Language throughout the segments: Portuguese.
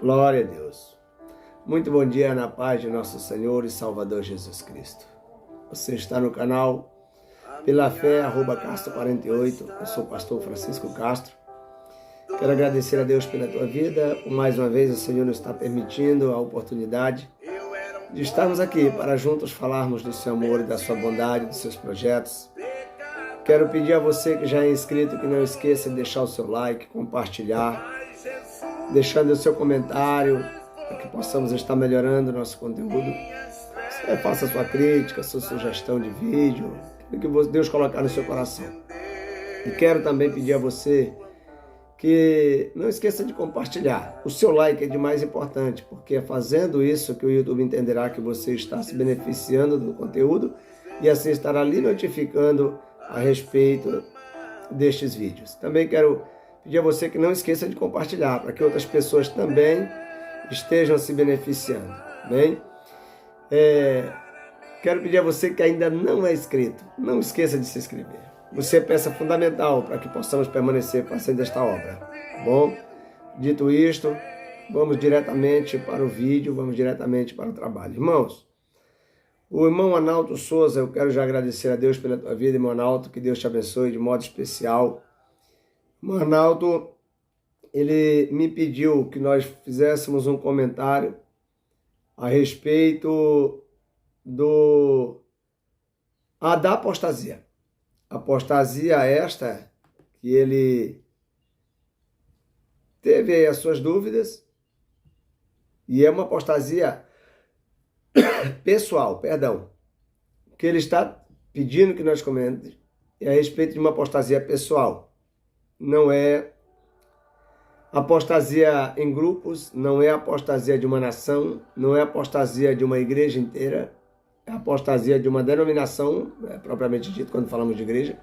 Glória a Deus. Muito bom dia na paz de nosso Senhor e Salvador Jesus Cristo. Você está no canal Pela Fé, @Castro48. Eu sou o pastor Francisco Castro. Quero agradecer a Deus pela tua vida. Mais uma vez o Senhor nos está permitindo a oportunidade de estarmos aqui para juntos falarmos do seu amor e da sua bondade, dos seus projetos. Quero pedir a você que já é inscrito que não esqueça de deixar o seu like, compartilhar, deixando o seu comentário, para que possamos estar melhorando o nosso conteúdo. Você faça a sua crítica, a sua sugestão de vídeo, o que Deus colocar no seu coração. E quero também pedir a você que não esqueça de compartilhar. O seu like é de mais importante, porque é fazendo isso que o YouTube entenderá que você está se beneficiando do conteúdo e assim estará lhe notificando a respeito destes vídeos. Também quero pedir a você que não esqueça de compartilhar, para que outras pessoas também estejam se beneficiando. Bem? Quero pedir a você que ainda não é inscrito, não esqueça de se inscrever. Você é peça fundamental para que possamos permanecer fazendo esta obra. Tá bom? Dito isto, vamos diretamente para o vídeo, vamos diretamente para o trabalho. Irmãos, o irmão Analto Souza, eu quero já agradecer a Deus pela tua vida, irmão Analto, que Deus te abençoe de modo especial. O irmão Analto, ele me pediu que nós fizéssemos um comentário a respeito da apostasia. Apostasia esta que ele teve aí as suas dúvidas, e é uma apostasia pessoal, O que ele está pedindo que nós comentemos é a respeito de uma apostasia pessoal. Não é apostasia em grupos, não é apostasia de uma nação, não é apostasia de uma igreja inteira, é apostasia de uma denominação, propriamente dito quando falamos de igreja,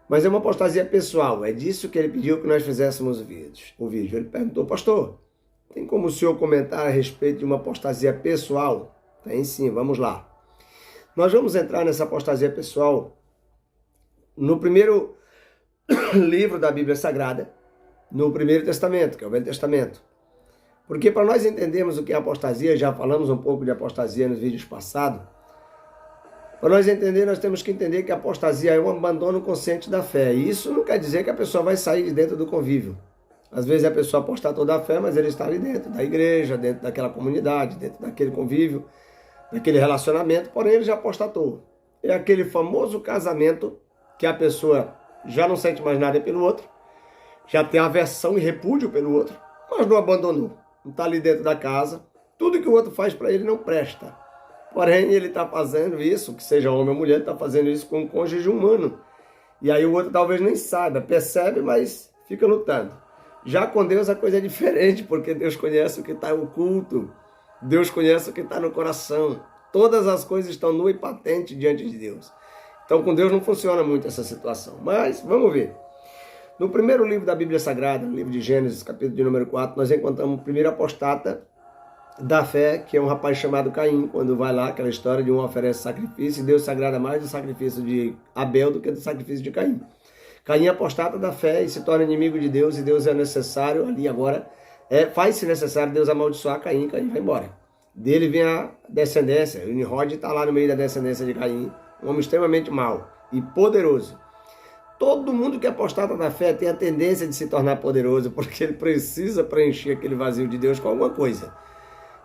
mas é uma apostasia pessoal. É disso que ele pediu que nós fizéssemos o vídeo. Ele perguntou: pastor, tem como o senhor comentar a respeito de uma apostasia pessoal? Tem sim, vamos lá. Nós vamos entrar nessa apostasia pessoal no primeiro livro da Bíblia Sagrada, no Primeiro Testamento, que é o Velho Testamento. Porque para nós entendermos o que é apostasia, já falamos um pouco de apostasia nos vídeos passados, para nós entender, nós temos que entender que a apostasia é um abandono consciente da fé. E isso não quer dizer que a pessoa vai sair de dentro do convívio. Às vezes a pessoa apostatou da fé, mas ele está ali dentro da igreja, dentro daquela comunidade, dentro daquele convívio, daquele relacionamento, porém ele já apostatou. É aquele famoso casamento que a pessoa já não sente mais nada pelo outro, já tem aversão e repúdio pelo outro, mas não abandonou. Não está ali dentro da casa. Tudo que o outro faz para ele não presta. Porém, ele está fazendo isso, que seja homem ou mulher, está fazendo isso com um cônjuge humano. E aí o outro talvez nem saiba, percebe, mas fica lutando. Já com Deus a coisa é diferente, porque Deus conhece o que está oculto. Deus conhece o que está no coração. Todas as coisas estão nuas e patentes diante de Deus. Então com Deus não funciona muito essa situação. Mas vamos ver. No primeiro livro da Bíblia Sagrada, no livro de Gênesis, capítulo de número 4, nós encontramos o primeiro apostata da fé, que é um rapaz chamado Caim. Quando vai lá, aquela história de um oferece sacrifício, e Deus se agrada mais do sacrifício de Abel do que do sacrifício de Caim. Caim é apostata da fé e se torna inimigo de Deus, e Deus é necessário, ali agora, faz-se necessário Deus amaldiçoar Caim, Caim vai embora. Dele vem a descendência, o Nimrod está lá no meio da descendência de Caim, um homem extremamente mau e poderoso. Todo mundo que é apostata da fé tem a tendência de se tornar poderoso, porque ele precisa preencher aquele vazio de Deus com alguma coisa.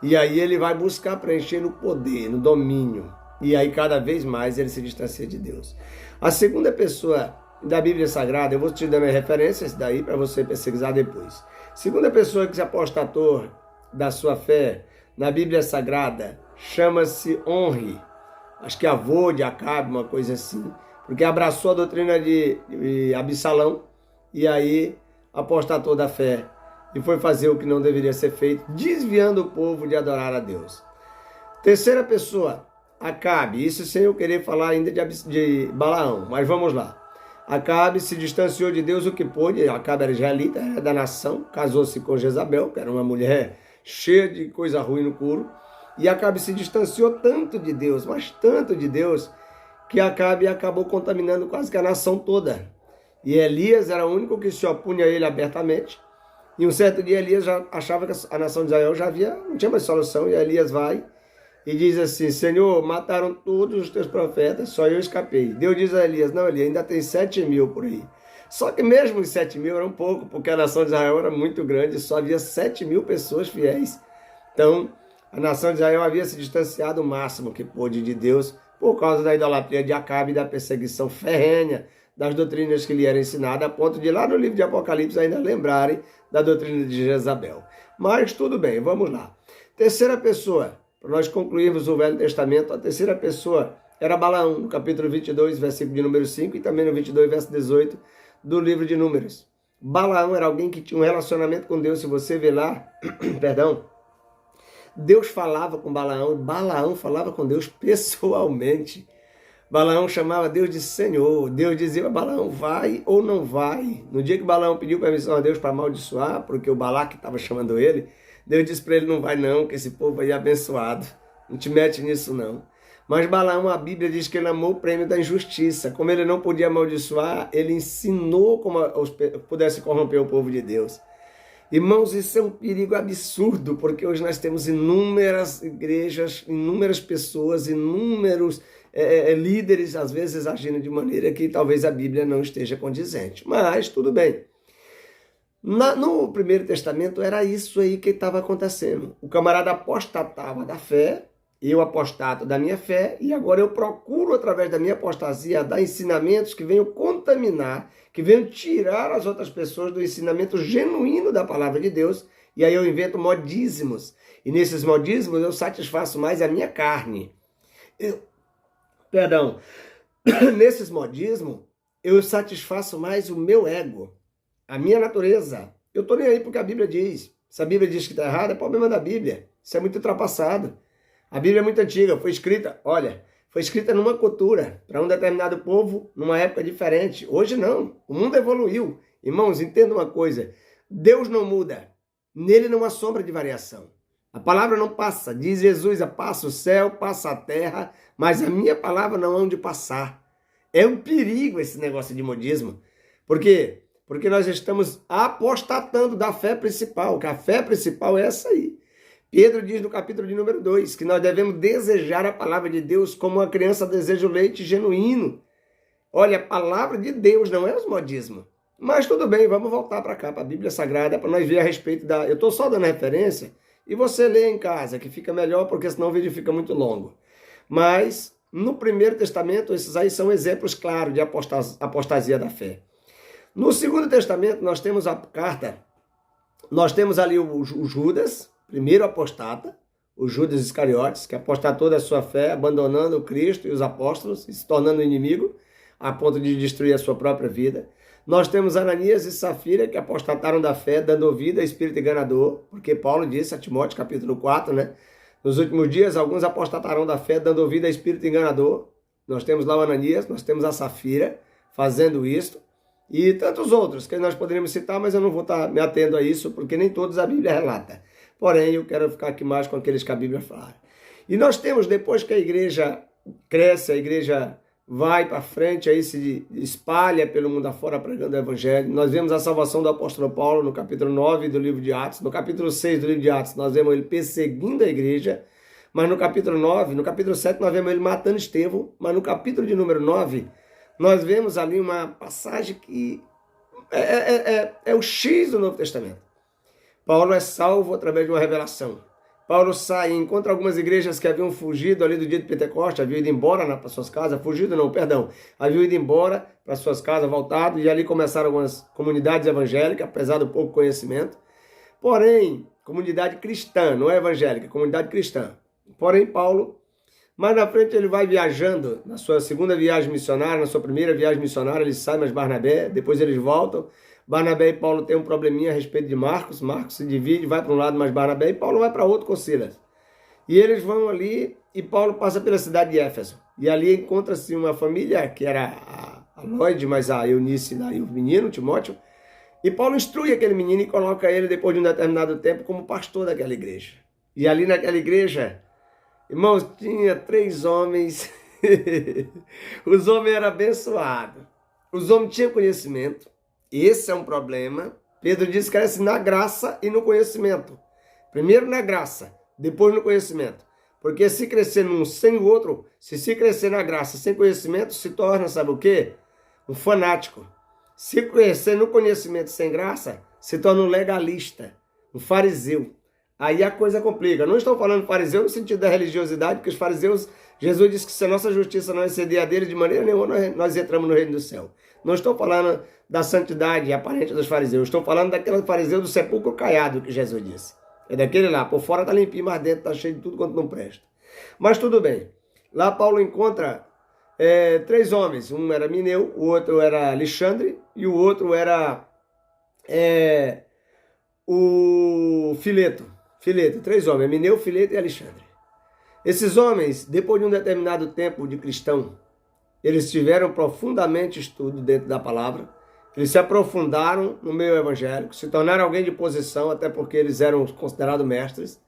E aí ele vai buscar preencher no poder, no domínio. E aí cada vez mais ele se distancia de Deus. A segunda pessoa da Bíblia Sagrada, eu vou te dando referências daí para você pesquisar depois. Segunda pessoa que se apostatou da sua fé na Bíblia Sagrada chama-se Onri. Acho que avô de Acabe, uma coisa assim. Porque abraçou a doutrina de Absalão e aí apostatou da fé e foi fazer o que não deveria ser feito, desviando o povo de adorar a Deus. Terceira pessoa, Acabe. Isso sem eu querer falar ainda de Balaão, mas vamos lá. Acabe se distanciou de Deus o que pôde. Acabe era israelita, era da nação, casou-se com Jezabel, que era uma mulher cheia de coisa ruim no couro, e Acabe se distanciou tanto de Deus, mas tanto de Deus, que Acabe acabou contaminando quase que a nação toda. E Elias era o único que se opunha a ele abertamente. E um certo dia Elias já achava que a nação de Israel não tinha mais solução, e Elias vai e diz assim: Senhor, mataram todos os teus profetas, só eu escapei. Deus diz a Elias: não, Elias, ainda tem 7.000 por aí. Só que mesmo os 7.000 eram pouco, porque a nação de Israel era muito grande, só havia 7.000 pessoas fiéis. Então, a nação de Israel havia se distanciado o máximo que pôde de Deus por causa da idolatria de Acabe e da perseguição ferrenha das doutrinas que lhe eram ensinadas, a ponto de lá no livro de Apocalipse ainda lembrarem da doutrina de Jezabel. Mas tudo bem, vamos lá. Terceira pessoa, para nós concluirmos o Velho Testamento, a terceira pessoa era Balaão, no capítulo 22, versículo de número 5, e também no 22, verso 18, do livro de Números. Balaão era alguém que tinha um relacionamento com Deus. Se você vê lá, perdão, Deus falava com Balaão, Balaão falava com Deus pessoalmente. Balaão chamava Deus de Senhor. Deus dizia a Balaão: vai ou não vai. No dia que Balaão pediu permissão a Deus para amaldiçoar, porque o Balaque estava chamando ele, Deus disse para ele: não vai não, que esse povo aí é abençoado. Não te mete nisso não. Mas Balaão, a Bíblia diz que ele amou o prêmio da injustiça. Como ele não podia amaldiçoar, ele ensinou como pudesse corromper o povo de Deus. Irmãos, isso é um perigo absurdo, porque hoje nós temos inúmeras igrejas, inúmeras pessoas, inúmeros líderes, às vezes agindo de maneira que talvez a Bíblia não esteja condizente. Mas tudo bem. No Primeiro Testamento era isso aí que estava acontecendo. O camarada apostatava da fé, eu apostato da minha fé, e agora eu procuro, através da minha apostasia, dar ensinamentos que venham contaminar, que venham tirar as outras pessoas do ensinamento genuíno da palavra de Deus, e aí eu invento modismos. E nesses modismos eu satisfaço mais a minha carne. Nesses modismos eu satisfaço mais o meu ego, a minha natureza. Eu estou nem aí porque a Bíblia diz. Se a Bíblia diz que está errado, é problema da Bíblia. Isso é muito ultrapassado. A Bíblia é muito antiga, foi escrita numa cultura, para um determinado povo, numa época diferente. Hoje não, o mundo evoluiu. Irmãos, entenda uma coisa, Deus não muda, nele não há sombra de variação. A palavra não passa, diz Jesus: passa o céu, passa a terra, mas a minha palavra não há onde passar. É um perigo esse negócio de modismo. Por quê? Porque nós estamos apostatando da fé principal, que a fé principal é essa aí. Pedro diz no capítulo de número 2 que nós devemos desejar a palavra de Deus como uma criança deseja o leite genuíno. Olha, a palavra de Deus não é os modismos. Mas tudo bem, vamos voltar para cá, para a Bíblia Sagrada, para nós ver a respeito da... Eu estou só dando referência e você lê em casa, que fica melhor, porque senão o vídeo fica muito longo. Mas no Primeiro Testamento, esses aí são exemplos claros de apostasia da fé. No Segundo Testamento, nós temos a carta, nós temos ali o Judas, primeiro apostata, o Judas Iscariotes, que apostatou da sua fé, abandonando o Cristo e os apóstolos, e se tornando inimigo, a ponto de destruir a sua própria vida. Nós temos Ananias e Safira, que apostataram da fé, dando ouvido a espírito enganador, porque Paulo disse a Timóteo, capítulo 4, né? Nos últimos dias, alguns apostatarão da fé, dando ouvido a espírito enganador. Nós temos lá o Ananias, nós temos a Safira fazendo isso, e tantos outros que nós poderíamos citar, mas eu não vou estar me atendo a isso, porque nem todos a Bíblia relata. Porém, eu quero ficar aqui mais com aqueles que a Bíblia fala. E nós temos, depois que a igreja cresce, a igreja vai para frente, aí se espalha pelo mundo afora pregando o evangelho. Nós vemos a salvação do apóstolo Paulo no capítulo 9 do livro de Atos. No capítulo 6 do livro de Atos, nós vemos ele perseguindo a igreja. Mas no capítulo 9, no capítulo 7, nós vemos ele matando Estevão. Mas no capítulo de número 9, nós vemos ali uma passagem que é o X do Novo Testamento. Paulo é salvo através de uma revelação. Paulo sai e encontra algumas igrejas que haviam fugido ali do dia de Pentecostes, haviam ido embora para suas casas, haviam ido embora para suas casas, voltado, e ali começaram algumas comunidades evangélicas, apesar do pouco conhecimento. Porém, comunidade cristã, não é evangélica, comunidade cristã. Porém, Paulo, mais na frente ele vai viajando, na sua segunda viagem missionária, na sua primeira viagem missionária, ele sai, mas Barnabé, depois eles voltam. Barnabé e Paulo têm um probleminha a respeito de Marcos. Marcos se divide, vai para um lado, mas Barnabé e Paulo vai para outro com Silas. E eles vão ali e Paulo passa pela cidade de Éfeso. E ali encontra-se uma família, que era a Lloyd, mas a Eunice e o menino, Timóteo. E Paulo instrui aquele menino e coloca ele, depois de um determinado tempo, como pastor daquela igreja. E ali naquela igreja, irmãos, tinha 3 homens. Os homens eram abençoados. Os homens tinham conhecimento. Esse é um problema. Pedro diz que cresce na graça e no conhecimento. Primeiro na graça, depois no conhecimento. Porque se crescer num sem o outro, se crescer na graça sem conhecimento, se torna, sabe o quê? Um fanático. Se crescer no conhecimento sem graça, se torna um legalista, um fariseu. Aí a coisa complica. Não estou falando fariseu no sentido da religiosidade, porque os fariseus, Jesus disse que se a nossa justiça não exceder a dele, de maneira nenhuma nós entramos no reino do céu. Não estou falando da santidade aparente dos fariseus, estou falando daquele fariseu do sepulcro caiado que Jesus disse. É daquele lá, por fora está limpinho, mas dentro está cheio de tudo quanto não presta. Mas tudo bem. Lá Paulo encontra 3 homens. Um era Mineu, o outro era Alexandre e o outro era o Fileto. 3 homens, Mineu, Fileto e Alexandre. Esses homens, depois de um determinado tempo de cristão, eles tiveram profundamente estudo dentro da palavra, eles se aprofundaram no meio evangélico, se tornaram alguém de posição, até porque eles eram considerados mestres.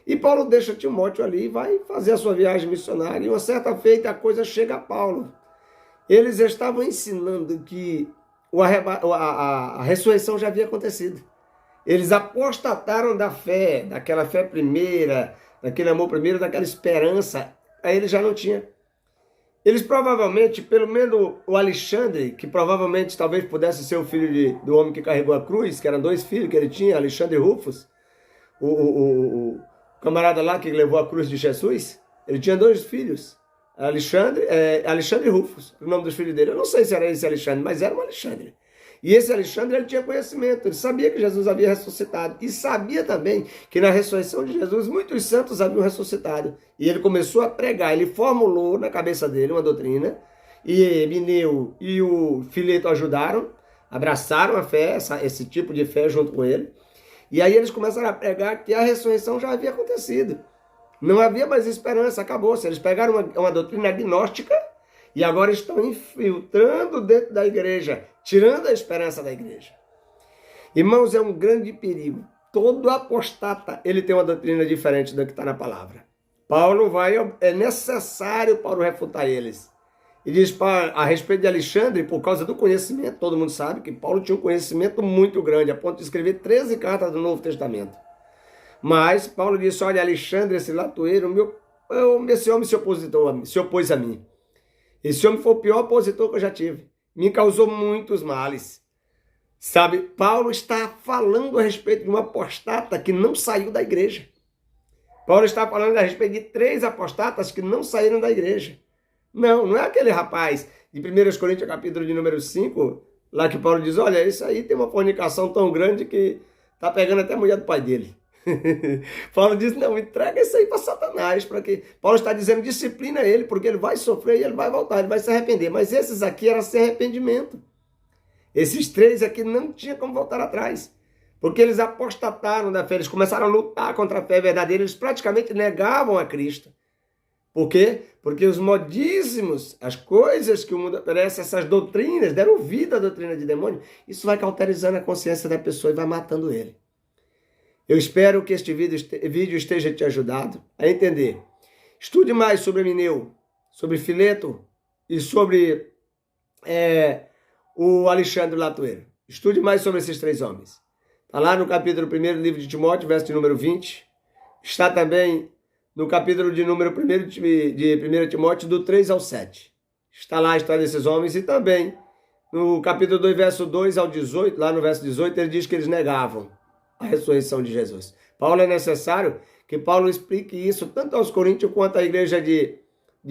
E Paulo deixa Timóteo ali e vai fazer a sua viagem missionária. E uma certa feita a coisa chega a Paulo. Eles estavam ensinando que a ressurreição já havia acontecido. Eles apostataram da fé, daquela fé primeira, daquele amor primeiro, daquela esperança. Aí ele já não tinha. Eles provavelmente, pelo menos o Alexandre, que provavelmente talvez pudesse ser o filho do homem que carregou a cruz, que eram 2 filhos que ele tinha, Alexandre e Rufus, o camarada lá que levou a cruz de Jesus, ele tinha 2 filhos, Alexandre e Rufus, o nome dos filhos dele. Eu não sei se era esse Alexandre, mas era um Alexandre. E esse Alexandre, ele tinha conhecimento, ele sabia que Jesus havia ressuscitado e sabia também que na ressurreição de Jesus muitos santos haviam ressuscitado. E ele começou a pregar, ele formulou na cabeça dele uma doutrina, e Mineu e o Fileto ajudaram, abraçaram a fé, esse tipo de fé junto com ele. E aí eles começaram a pregar que a ressurreição já havia acontecido. Não havia mais esperança, acabou-se. Eles pegaram uma doutrina agnóstica e agora estão infiltrando dentro da igreja, tirando a esperança da igreja. Irmãos, é um grande perigo. Todo apostata, ele tem uma doutrina diferente da que está na palavra. É necessário Paulo refutar eles. E diz a respeito de Alexandre, por causa do conhecimento, todo mundo sabe que Paulo tinha um conhecimento muito grande, a ponto de escrever 13 cartas do Novo Testamento. Mas Paulo disse, olha, Alexandre, esse latoeiro, esse homem se opôs a mim. Esse homem foi o pior opositor que eu já tive. Me causou muitos males. Sabe, Paulo está falando a respeito de uma apostata que não saiu da igreja. Paulo está falando a respeito de 3 apostatas que não saíram da igreja. Não é aquele rapaz de 1 Coríntios, capítulo de número 5, lá que Paulo diz, olha, isso aí tem uma fornicação tão grande que está pegando até a mulher do pai dele. Paulo diz, não, entrega isso aí para Satanás, para que Paulo está dizendo, disciplina ele, porque ele vai sofrer e ele vai voltar, ele vai se arrepender. Mas esses aqui eram sem arrependimento. Esses 3 aqui não tinha como voltar atrás, porque eles apostataram da fé, eles começaram a lutar contra a fé verdadeira, eles praticamente negavam a Cristo. Por quê? Porque os modismos, as coisas que o mundo oferece, essas doutrinas, deram vida à doutrina de demônio, isso vai cauterizando a consciência da pessoa e vai matando ele. Eu espero que este vídeo esteja te ajudando a entender. Estude mais sobre Mineu, sobre Fileto e sobre o Alexandre Latoeiro. Estude mais sobre esses 3 homens. Está lá no capítulo 1 do livro de Timóteo, verso de número 20. Está também no capítulo de número 1 de 1 Timóteo, do 3 ao 7. Está lá a história desses homens. E também no capítulo 2, verso 2 ao 18, lá no verso 18, ele diz que eles negavam a ressurreição de Jesus. Paulo é necessário que Paulo explique isso tanto aos coríntios quanto à igreja de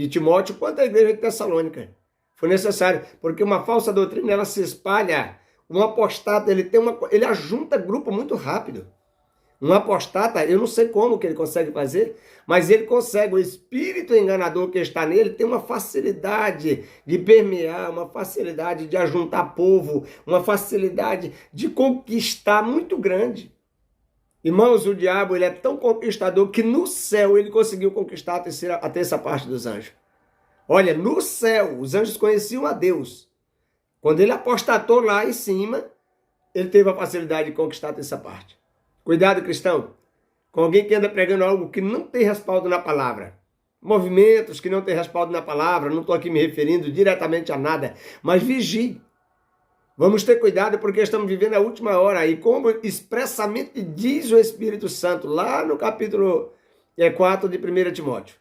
Timóteo, quanto à igreja de Tessalônica. Foi necessário, porque uma falsa doutrina, ela se espalha. Um apostata, ele ajunta grupo muito rápido. Um apostata, eu não sei como que ele consegue fazer, mas ele consegue. O espírito enganador que está nele tem uma facilidade de permear, uma facilidade de ajuntar povo, uma facilidade de conquistar muito grande. Irmãos, o diabo, ele é tão conquistador que no céu ele conseguiu conquistar a terça parte dos anjos. Olha, no céu, os anjos conheciam a Deus. Quando ele apostatou lá em cima, ele teve a facilidade de conquistar a terça parte. Cuidado, cristão, com alguém que anda pregando algo que não tem respaldo na palavra. Movimentos que não têm respaldo na palavra, não estou aqui me referindo diretamente a nada, mas vigie. Vamos ter cuidado porque estamos vivendo a última hora. E como expressamente diz o Espírito Santo lá no capítulo 4 de 1 Timóteo.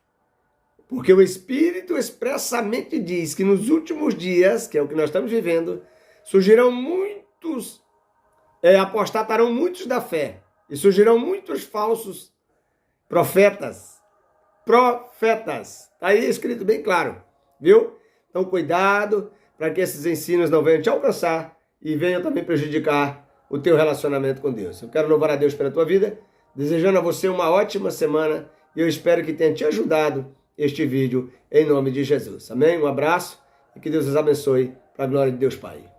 Porque o Espírito expressamente diz que nos últimos dias, que é o que nós estamos vivendo, surgirão muitos, apostatarão muitos da fé. E surgirão muitos falsos profetas. Está aí escrito bem claro, viu? Então cuidado para que esses ensinos não venham te alcançar e venham também prejudicar o teu relacionamento com Deus. Eu quero louvar a Deus pela tua vida, desejando a você uma ótima semana e eu espero que tenha te ajudado este vídeo em nome de Jesus. Amém? Um abraço e que Deus os abençoe para a glória de Deus Pai.